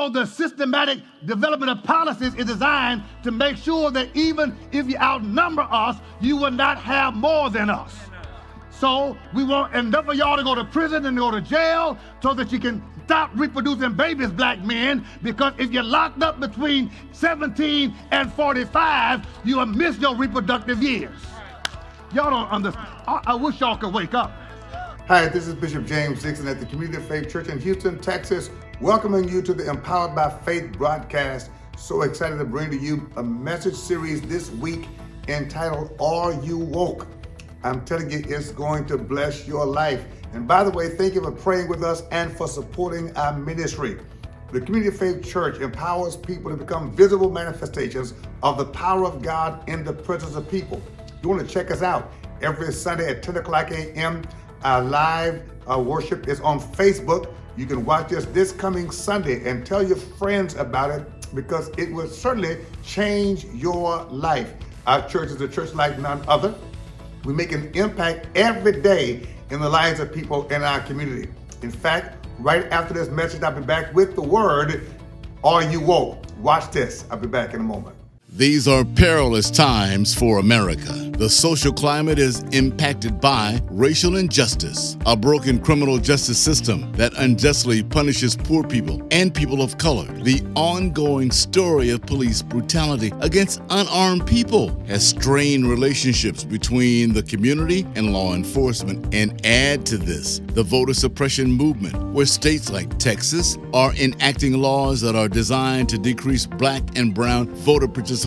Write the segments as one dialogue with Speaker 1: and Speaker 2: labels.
Speaker 1: So the systematic development of policies is designed to make sure that even if you outnumber us, you will not have more than us. So we want enough of y'all to go to prison and go to jail so that you can stop reproducing babies, black men, because if you're locked up between 17 and 45, you will miss your reproductive years. Y'all don't understand. I wish y'all could wake up.
Speaker 2: Hi, this is Bishop James Dixon at the Community of Faith Church in Houston, Texas, welcoming you to the Empowered by Faith broadcast. So excited to bring to you a message series this week entitled, Are You Woke? I'm telling you, it's going to bless your life. And by the way, thank you for praying with us and for supporting our ministry. The Community of Faith Church empowers people to become visible manifestations of the power of God in the presence of people. You want to check us out every Sunday at 10 o'clock a.m. Our live worship is on Facebook. You can watch us this coming Sunday and tell your friends about it because it will certainly change your life. Our church is a church like none other. We make an impact every day in the lives of people in our community. In fact, right after this message, I'll be back with the word, Are You Woke? Watch this. I'll be back in a moment.
Speaker 3: These are perilous times for America. The social climate is impacted by racial injustice, a broken criminal justice system that unjustly punishes poor people and people of color. The ongoing story of police brutality against unarmed people has strained relationships between the community and law enforcement. And add to this, the voter suppression movement, where states like Texas are enacting laws that are designed to decrease black and brown voter participation.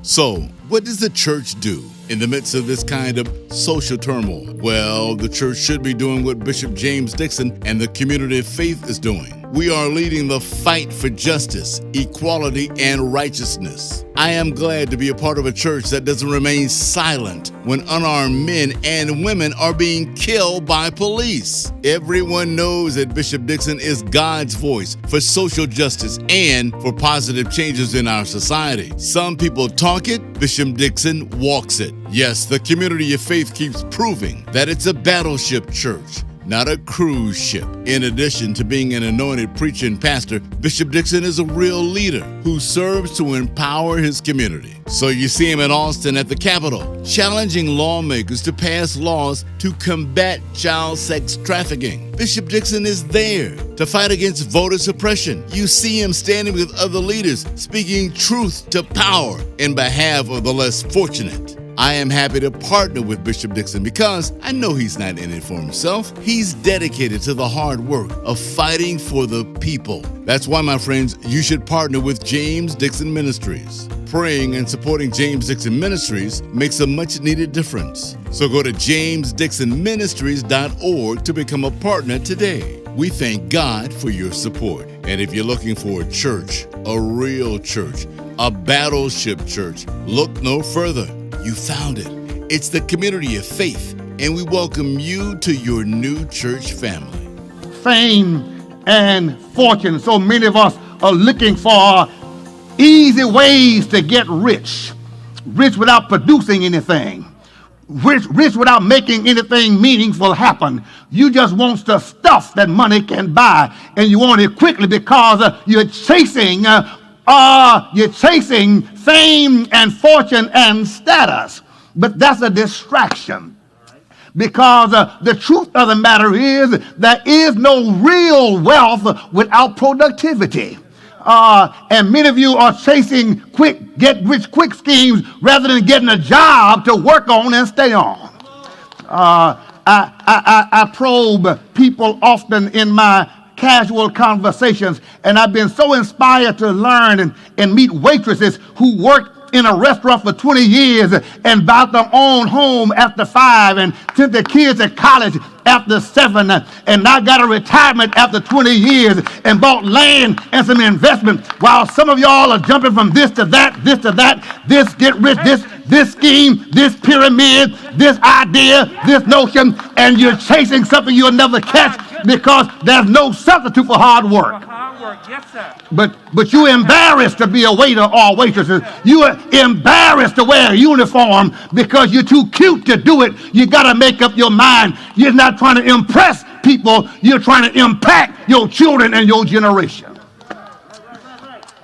Speaker 3: So, what does the church do in the midst of this kind of social turmoil? Well, the church should be doing what Bishop James Dixon and the Community of Faith is doing. We are leading the fight for justice, equality, and righteousness. I am glad to be a part of a church that doesn't remain silent when unarmed men and women are being killed by police. Everyone knows that Bishop Dixon is God's voice for social justice and for positive changes in our society. Some people talk it, Bishop Dixon walks it. Yes, the Community of Faith keeps proving that it's a battleship church, not a cruise ship. In addition to being an anointed preacher and pastor, Bishop Dixon is a real leader who serves to empower his community. So you see him in Austin at the Capitol, challenging lawmakers to pass laws to combat child sex trafficking. Bishop Dixon is there to fight against voter suppression. You see him standing with other leaders, speaking truth to power in behalf of the less fortunate. I am happy to partner with Bishop Dixon because I know he's not in it for himself. He's dedicated to the hard work of fighting for the people. That's why, my friends, you should partner with James Dixon Ministries. Praying and supporting James Dixon Ministries makes a much-needed difference. So go to jamesdixonministries.org to become a partner today. We thank God for your support. And if you're looking for a church, a real church, a battleship church, look no further. You found it. It's the Community of Faith, and we welcome you to your new church family.
Speaker 1: Fame and fortune. So many of us are looking for easy ways to get rich. Rich without producing anything. Rich without making anything meaningful happen. You just want the stuff that money can buy, and you want it quickly because you're chasing fame and fortune and status. But that's a distraction. Because the truth of the matter is there is no real wealth without productivity. And many of you are chasing get-rich-quick schemes rather than getting a job to work on and stay on. I probe people often in my casual conversations, and I've been so inspired to learn and meet waitresses who worked in a restaurant for 20 years and bought their own home after 5 and sent their kids to college after 7 and now got a retirement after 20 years and bought land and some investment, while some of y'all are jumping from this to that, this get rich, this scheme, this pyramid, this idea, this notion, and you're chasing something you'll never catch because there's no substitute for hard work. Yes, sir. But you're embarrassed to be a waiter or a waitress. You are embarrassed to wear a uniform because you're too cute to do it. You got to make up your mind. You're not trying to impress people. You're trying to impact your children and your generation.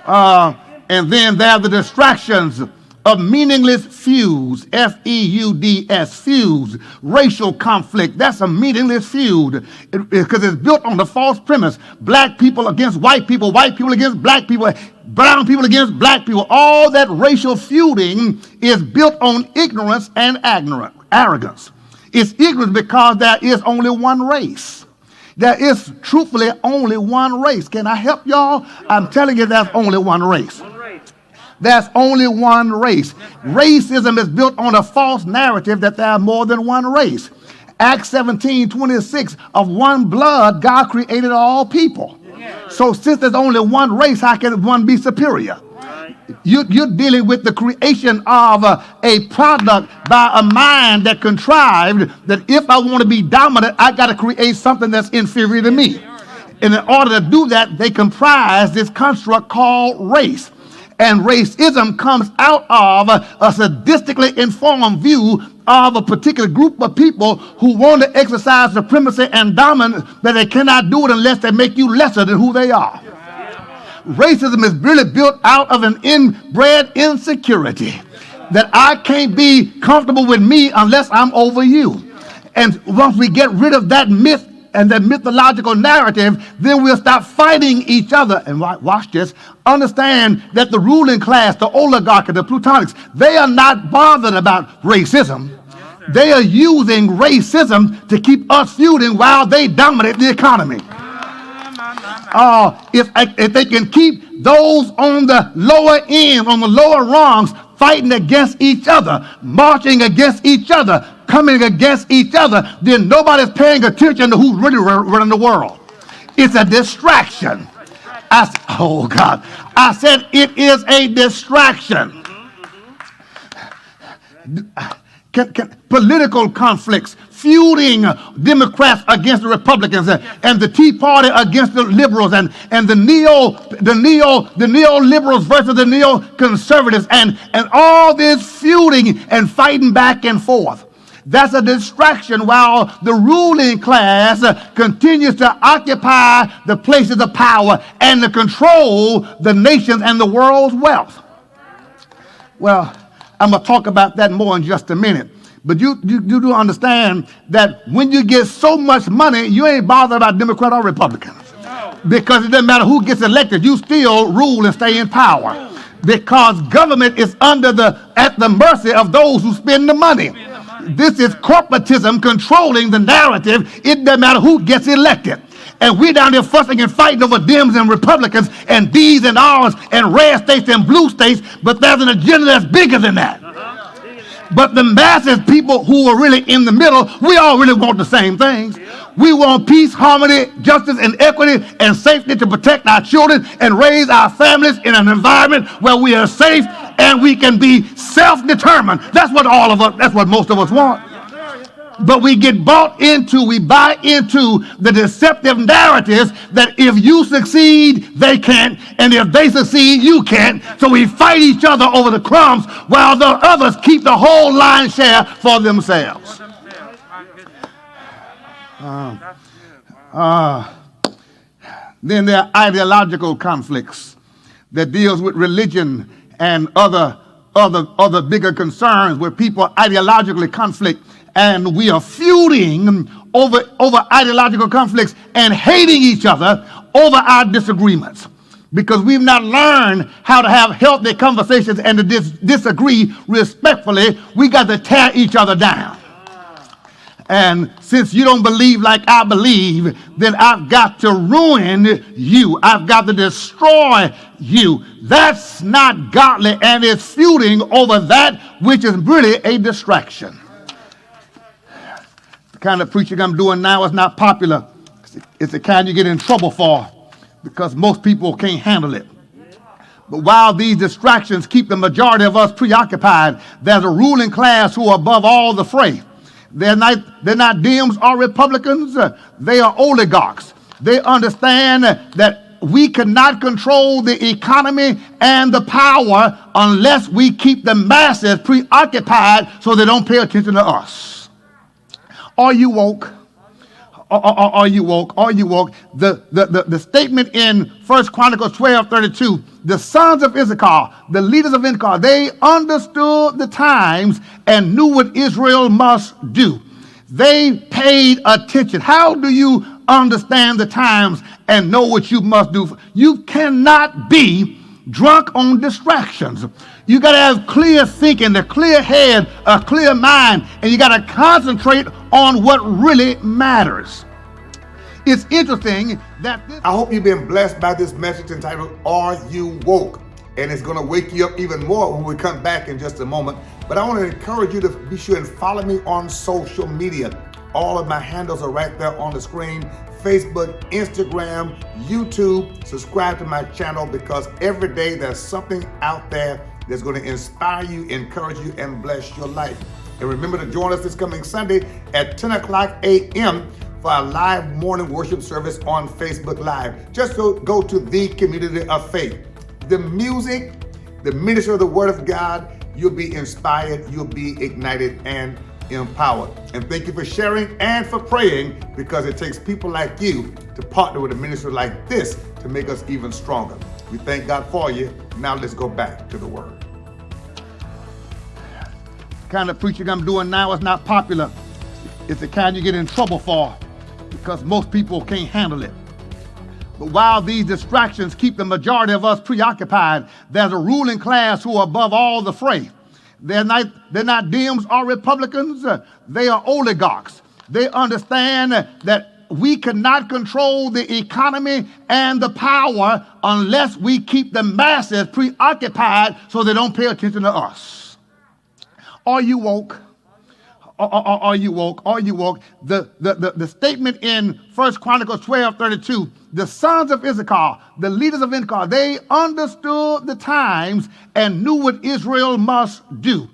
Speaker 1: And then there are the distractions of meaningless feuds, F-E-U-D-S, feuds, racial conflict. That's a meaningless feud because it's built on the false premise. Black people against white people against black people, brown people against black people. All that racial feuding is built on ignorance and arrogance. It's ignorance because there is only one race. There is truthfully only one race. Can I help y'all? I'm telling you there's only one race. There's only one race. Racism is built on a false narrative that there are more than one race. Acts 17:26, of one blood God created all people. So since there's only one race, how can one be superior? You're dealing with the creation of a product by a mind that contrived that if I want to be dominant, I got to create something that's inferior to me. And in order to do that, they comprise this construct called race. And racism comes out of a sadistically informed view of a particular group of people who want to exercise supremacy and dominance, but they cannot do it unless they make you lesser than who they are. Racism is really built out of an inbred insecurity that I can't be comfortable with me unless I'm over you. And once we get rid of that myth and that mythological narrative, then we'll stop fighting each other. And watch this. Understand that the ruling class, the oligarchy, the plutonics, they are not bothered about racism. They are using racism to keep us feuding while they dominate the economy. If they can keep those on the lower end, on the lower rungs, fighting against each other, marching against each other, coming against each other, then nobody's paying attention to who's really running the world. It's a distraction. Oh God, I said it is a distraction. Political conflicts, feuding Democrats against the Republicans and the Tea Party against the liberals and the neoliberals versus the neoconservatives and all this feuding and fighting back and forth. That's a distraction while the ruling class continues to occupy the places of power and to control the nations and the world's wealth. Well, I'm going to talk about that more in just a minute. But you do understand that when you get so much money, you ain't bothered about Democrat or Republicans. Because it doesn't matter who gets elected, you still rule and stay in power. Because government is at the mercy of those who spend the money. This is corporatism controlling the narrative. It doesn't matter who gets elected. And we're down there fussing and fighting over Dems and Republicans and D's and R's and red states and blue states, but there's an agenda that's bigger than that. But the masses, people who are really in the middle, we all really want the same things. We want peace, harmony, justice, and equity, and safety to protect our children and raise our families in an environment where we are safe and we can be self-determined. That's what most of us want. But we buy into the deceptive narratives that if you succeed, they can't, and if they succeed, you can't. So we fight each other over the crumbs while the others keep the whole lion's share for themselves. Then there are ideological conflicts that deals with religion and other bigger concerns where people ideologically conflict. And we are feuding over ideological conflicts and hating each other over our disagreements. Because we've not learned how to have healthy conversations and to disagree respectfully. We got to tear each other down. And since you don't believe like I believe, then I've got to ruin you. I've got to destroy you. That's not godly, and it's feuding over that which is really a distraction. The kind of preaching I'm doing now is not popular. It's the kind you get in trouble for because most people can't handle it. But while these distractions keep the majority of us preoccupied, there's a ruling class who are above all the fray. They're not Dems or Republicans. They are oligarchs. They understand that we cannot control the economy and the power unless we keep the masses preoccupied so they don't pay attention to us. Are you woke? Are you woke? Are you woke? The statement in 1 Chronicles 12:32, the sons of Issachar, the leaders of Issachar, they understood the times and knew what Israel must do. They paid attention. How do you understand the times and know what you must do? You cannot be drunk on distractions. You got to have clear thinking, a clear head, a clear mind, and you got to concentrate on what really matters. It's interesting that
Speaker 2: I hope you've been blessed by this message entitled, Are You Woke? And it's going to wake you up even more when we come back in just a moment. But I want to encourage you to be sure and follow me on social media. All of my handles are right there on the screen. Facebook, Instagram, YouTube. Subscribe to my channel, because every day there's something out there that's going to inspire you, encourage you, and bless your life. And remember to join us this coming Sunday at 10 o'clock a.m. for our live morning worship service on Facebook Live. Just go to the Community of Faith. The music, the ministry of the Word of God, you'll be inspired, you'll be ignited and empowered. And thank you for sharing and for praying, because it takes people like you to partner with a ministry like this to make us even stronger. We thank God for you. Now let's go back to the Word.
Speaker 1: The kind of preaching I'm doing now is not popular. It's the kind you get in trouble for, because most people can't handle it. But while these distractions keep the majority of us preoccupied, there's a ruling class who are above all the fray. They're not Dems or Republicans. They are oligarchs. They understand that we cannot control the economy and the power unless we keep the masses preoccupied so they don't pay attention to us. Are you woke? Are you woke? Are you woke? The statement in 1 Chronicles 12:32, the sons of Issachar, the leaders of Issachar, they understood the times and knew what Israel must do.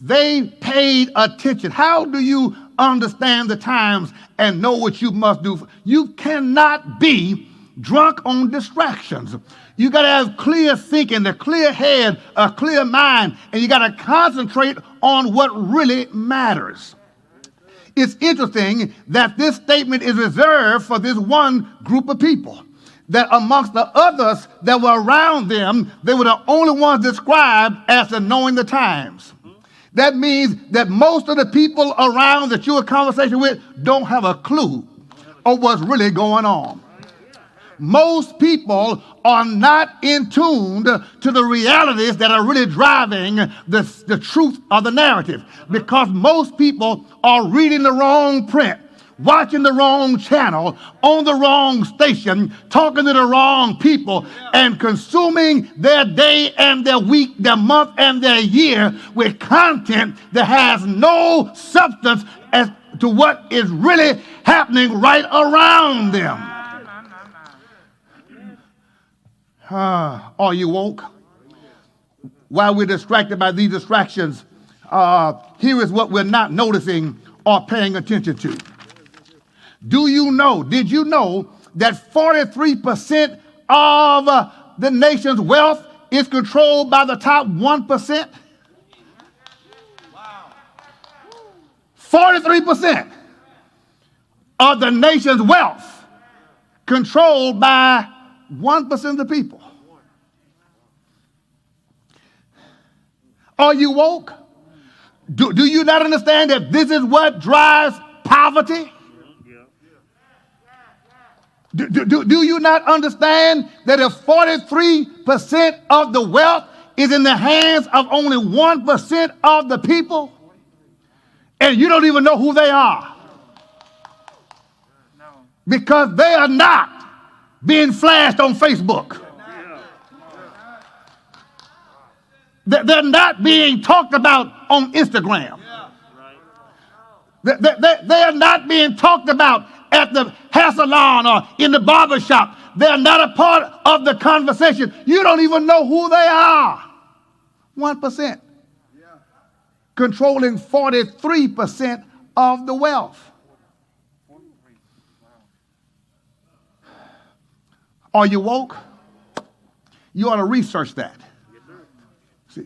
Speaker 1: They paid attention. How do you understand the times and know what you must do? You cannot be drunk on distractions. You got to have clear thinking, a clear head, a clear mind, and you got to concentrate on what really matters. It's interesting that this statement is reserved for this one group of people, that amongst the others that were around them, they were the only ones described as the knowing the times. That means that most of the people around that you're in conversation with don't have a clue of what's really going on. Most people are not in tune to the realities that are really driving the truth of the narrative, because most people are reading the wrong print, watching the wrong channel, on the wrong station, talking to the wrong people, and consuming their day and their week, their month and their year with content that has no substance as to what is really happening right around them. Are you woke? While we're distracted by these distractions, here is what we're not noticing or paying attention to. Did you know that 43% of the nation's wealth is controlled by the top 1%? 43% of the nation's wealth controlled by 1% of the people. Are you woke? Do you not understand that this is what drives poverty? Do you not understand that if 43% of the wealth is in the hands of only 1% of the people, and you don't even know who they are, because they are not being flashed on Facebook. They're not being talked about on Instagram. They are not being talked about at the hair salon or in the barber shop. They're not a part of the conversation. You don't even know who they are. 1%. Controlling 43% of the wealth. Are you woke? You ought to research that.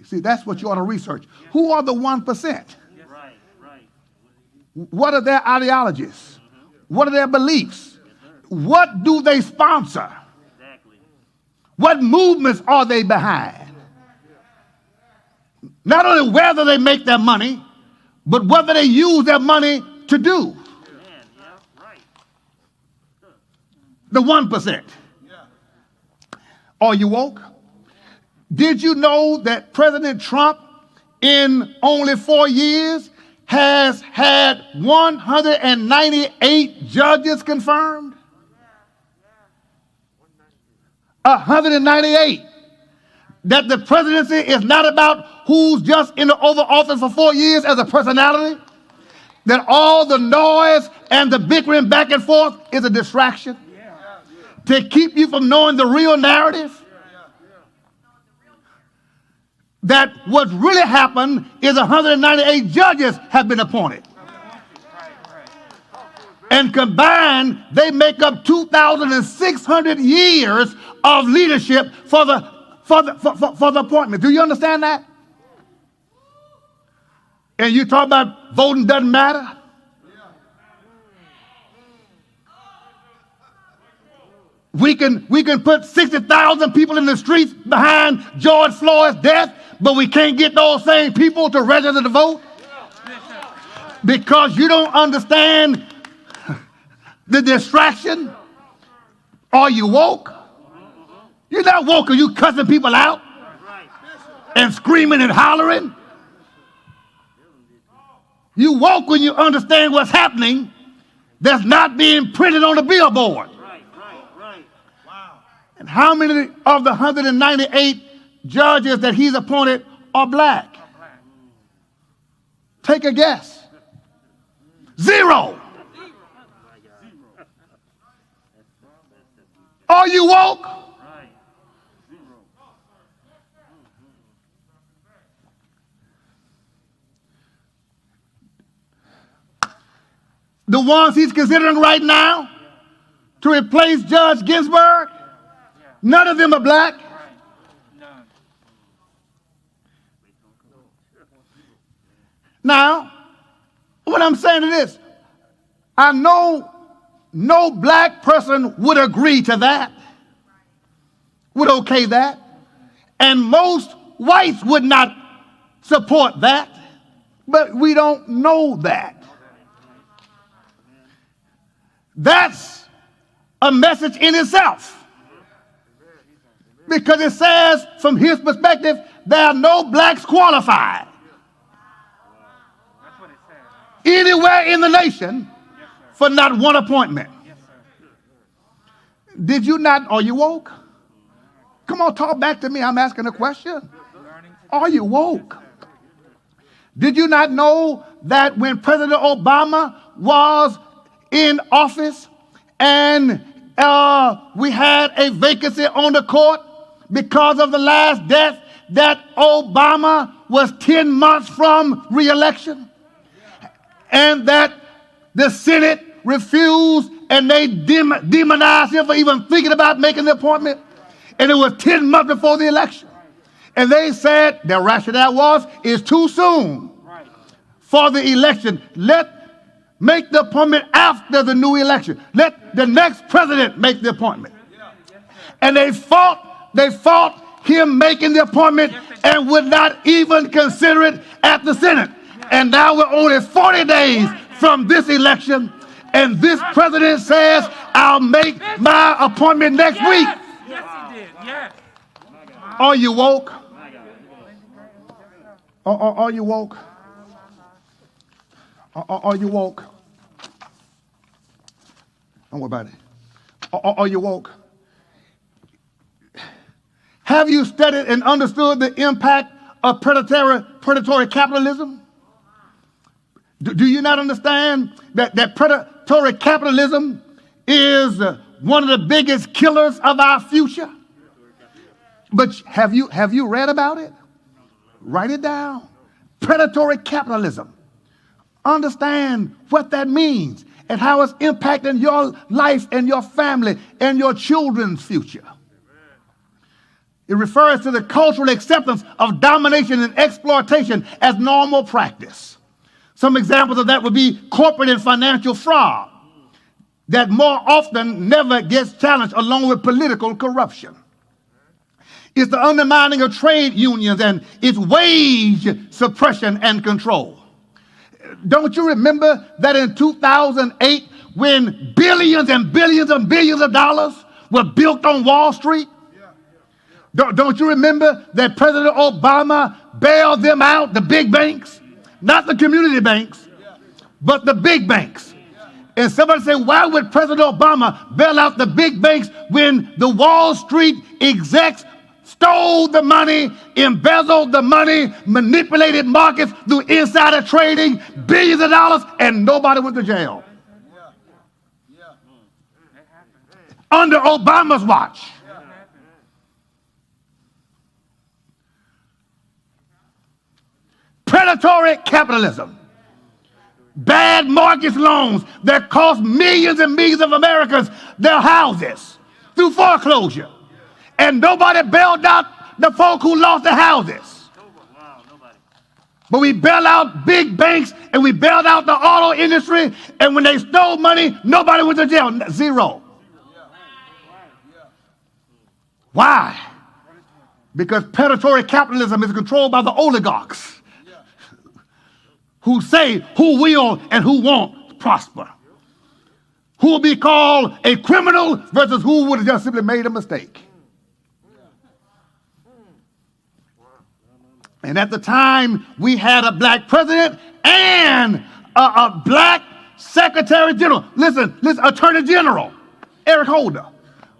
Speaker 1: See, that's what you ought to research. Who are the 1%? What are their ideologies? What are their beliefs? What do they sponsor? What movements are they behind? Not only whether they make their money, but whether they use their money to do. The 1%. Are you woke? Did you know that President Trump, in only 4 years, has had 198 judges confirmed? 198. That the presidency is not about who's just in the Oval Office for 4 years as a personality. That all the noise and the bickering back and forth is a distraction to keep you from knowing the real narrative. That what's really happened is 198 judges have been appointed. And combined, they make up 2,600 years of leadership for the appointment. Do you understand that? And you talk about voting doesn't matter? We can put 60,000 people in the streets behind George Floyd's death, but we can't get those same people to register to vote because you don't understand the distraction. Are you woke? You're not woke. Are you cussing people out and screaming and hollering? You woke when you understand what's happening that's not being printed on the billboard. And how many of the 198 judges that he's appointed are black? Take a guess. 0. Are you woke? The ones he's considering right now to replace Judge Ginsburg, none of them are black. Now, what I'm saying is this. I know no black person would agree to that, would okay that, and most whites would not support that, but we don't know that. That's a message in itself. Because it says, from his perspective, there are no blacks qualified anywhere in the nation for not one appointment. Did you not? Are you woke? Come on, talk back to me. I'm asking a question. Are you woke? Did you not know that when President Obama was in office and we had a vacancy on the court because of the last death, that Obama was 10 months from re-election, and that the Senate refused and they demonized him for even thinking about making the appointment, and it was 10 months before the election. And they said their rationale was, it's too soon for the election. Make the appointment after the new election. Let the next president make the appointment. And they fought him making the appointment and would not even consider it at the Senate. And now we're only 40 days from this election, and this president says, I'll make my appointment next week.
Speaker 4: Yes, he did. Yes.
Speaker 1: Are you woke? Are you woke? Are you woke? Don't worry about it. Are you woke? Have you studied and understood the impact of predatory capitalism? Do you not understand that predatory capitalism is one of the biggest killers of our future? But have you read about it? Write it down. Predatory capitalism. Understand what that means and how it's impacting your life and your family and your children's future. It refers to the cultural acceptance of domination and exploitation as normal practice. Some examples of that would be corporate and financial fraud, that more often never gets challenged, along with political corruption. It's the undermining of trade unions and its wage suppression and control. Don't you remember that in 2008, when billions and billions and billions of dollars were built on Wall Street? Don't you remember that President Obama bailed them out, the big banks? Not the community banks, but the big banks. And somebody say, why would President Obama bail out the big banks when the Wall Street execs stole the money, embezzled the money, manipulated markets through insider trading, billions of dollars, and nobody went to jail? Under Obama's watch. Predatory capitalism. Bad mortgage loans that cost millions and millions of Americans their houses through foreclosure. And nobody bailed out the folk who lost their houses. But we bailed out big banks and we bailed out the auto industry, and when they stole money, nobody went to jail. Zero. Why? Because predatory capitalism is controlled by the oligarchs who say who will and who won't prosper, who will be called a criminal versus who would have just simply made a mistake. And at the time, we had a black president and a black secretary general. Listen, Attorney General, Eric Holder.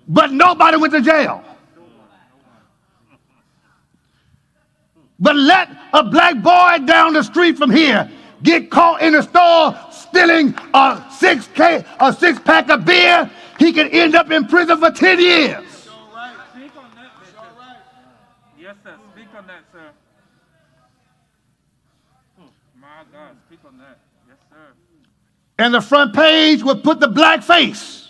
Speaker 1: But nobody went to jail. But let a black boy down the street from here get caught in the store stealing a six-pack of beer, he could end up in prison for 10 years.
Speaker 4: Speak on that, Bishop. Yes, sir. Speak on that, sir. My God, speak on that. Yes, sir.
Speaker 1: And the front page would put the black face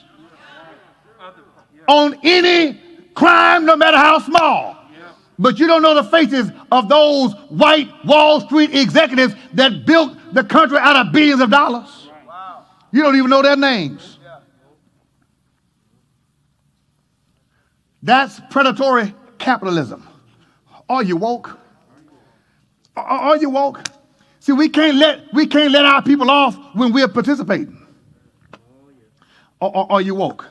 Speaker 1: on any crime, no matter how small. But you don't know the faces of those white Wall Street executives that built the country out of billions of dollars. Wow. You don't even know their names. Yeah. That's predatory capitalism. Are you woke? Are you woke? See, we can't let our people off when we're participating. Are you woke?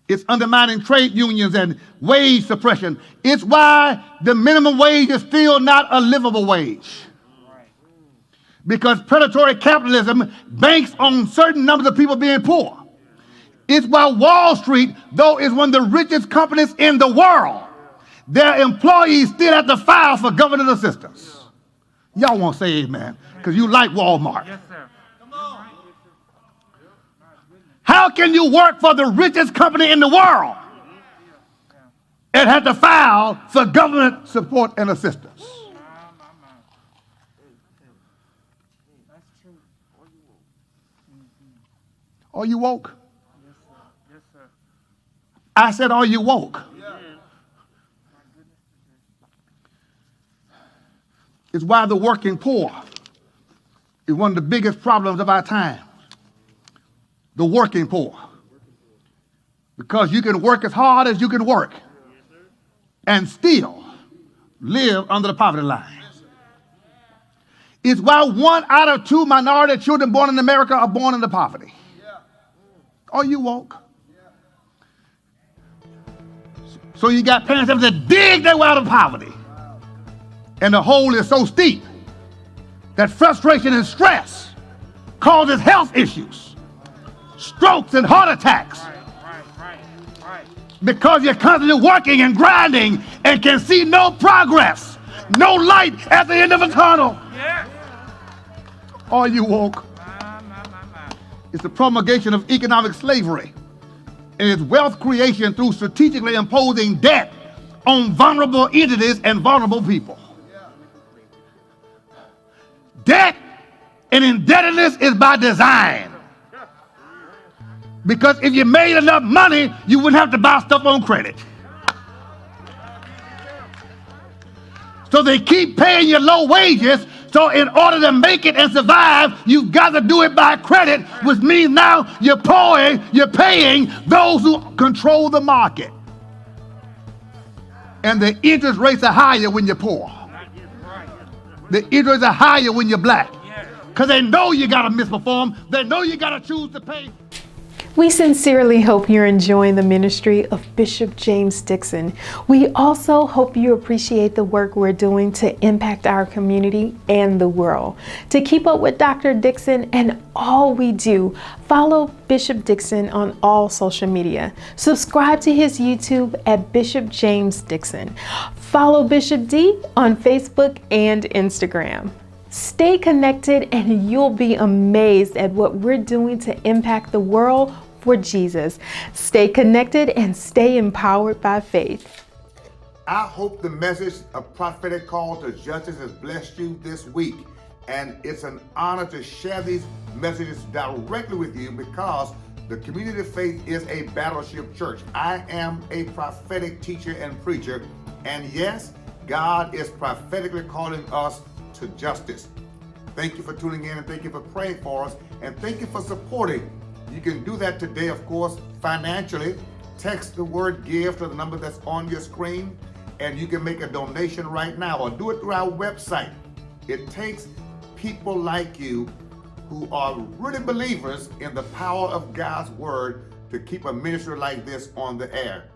Speaker 1: It's undermining trade unions and wage suppression. It's why the minimum wage is still not a livable wage. Because predatory capitalism banks on certain numbers of people being poor. It's why Wall Street, though is one of the richest companies in the world, their employees still have to file for government assistance. Y'all won't say amen, because you like Walmart.
Speaker 4: Yes, sir.
Speaker 1: How can you work for the richest company in the world and have to file for government support and assistance? Are you woke?
Speaker 4: Yes, sir.
Speaker 1: I said, are you woke? It's why the working poor is one of the biggest problems of our time. The working poor. Because you can work as hard as you can work and still live under the poverty line. It's why 1 out of 2 minority children born in America are born into poverty. Are you woke? So you got parents that have to dig their way out of poverty. And the hole is so steep that frustration and stress causes health issues, strokes and heart attacks.
Speaker 4: Right.
Speaker 1: Because you're constantly working and grinding and can see no progress, no light at the end of a tunnel.
Speaker 4: Yes.
Speaker 1: Are you woke? It's the promulgation of economic slavery and its wealth creation through strategically imposing debt on vulnerable entities and vulnerable people. Debt and indebtedness is by design. Because if you made enough money, you wouldn't have to buy stuff on credit. So they keep paying you low wages So in order to make it and survive, you've got to do it by credit, which means now you're paying those who control the market. And the interest rates are higher when you're poor. The interest are higher when you're black. Because they know you got to misperform. They know you got to choose to pay.
Speaker 5: We sincerely hope you're enjoying the ministry of Bishop James Dixon. We also hope you appreciate the work we're doing to impact our community and the world. To keep up with Dr. Dixon and all we do, follow Bishop Dixon on all social media. Subscribe to his YouTube at Bishop James Dixon. Follow Bishop D on Facebook and Instagram. Stay connected and you'll be amazed at what we're doing to impact the world for Jesus. Stay connected and stay empowered by faith.
Speaker 2: I hope the message of prophetic call to justice has blessed you this week. And it's an honor to share these messages directly with you because the Community of Faith is a battleship church. I am a prophetic teacher and preacher. And yes, God is prophetically calling us to justice. Thank you for tuning in and thank you for praying for us and thank you for supporting. You can do that today, of course, financially. Text the word give to the number that's on your screen and you can make a donation right now or do it through our website. It takes people like you who are really believers in the power of God's word to keep a ministry like this on the air.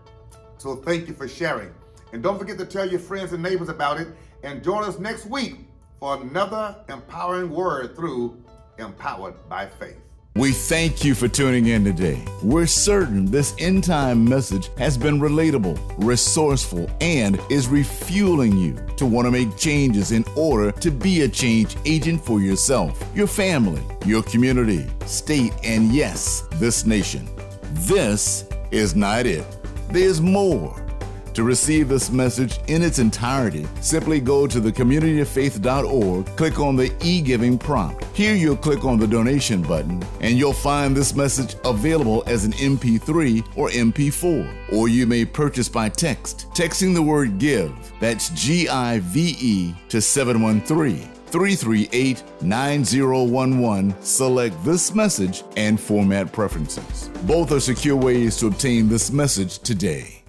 Speaker 2: So thank you for sharing. And don't forget to tell your friends and neighbors about it and join us next week for another empowering word through Empowered by Faith.
Speaker 3: We thank you for tuning in today. We're certain this end time message has been relatable, resourceful, and is refueling you to want to make changes in order to be a change agent for yourself, your family, your community, state, and yes, this nation. This is not it. There's more. To receive this message in its entirety, simply go to thecommunityoffaith.org, click on the e-giving prompt. Here you'll click on the donation button and you'll find this message available as an MP3 or MP4. Or you may purchase by text, texting the word GIVE, that's G-I-V-E, to 713-338-9011. Select this message and format preferences. Both are secure ways to obtain this message today.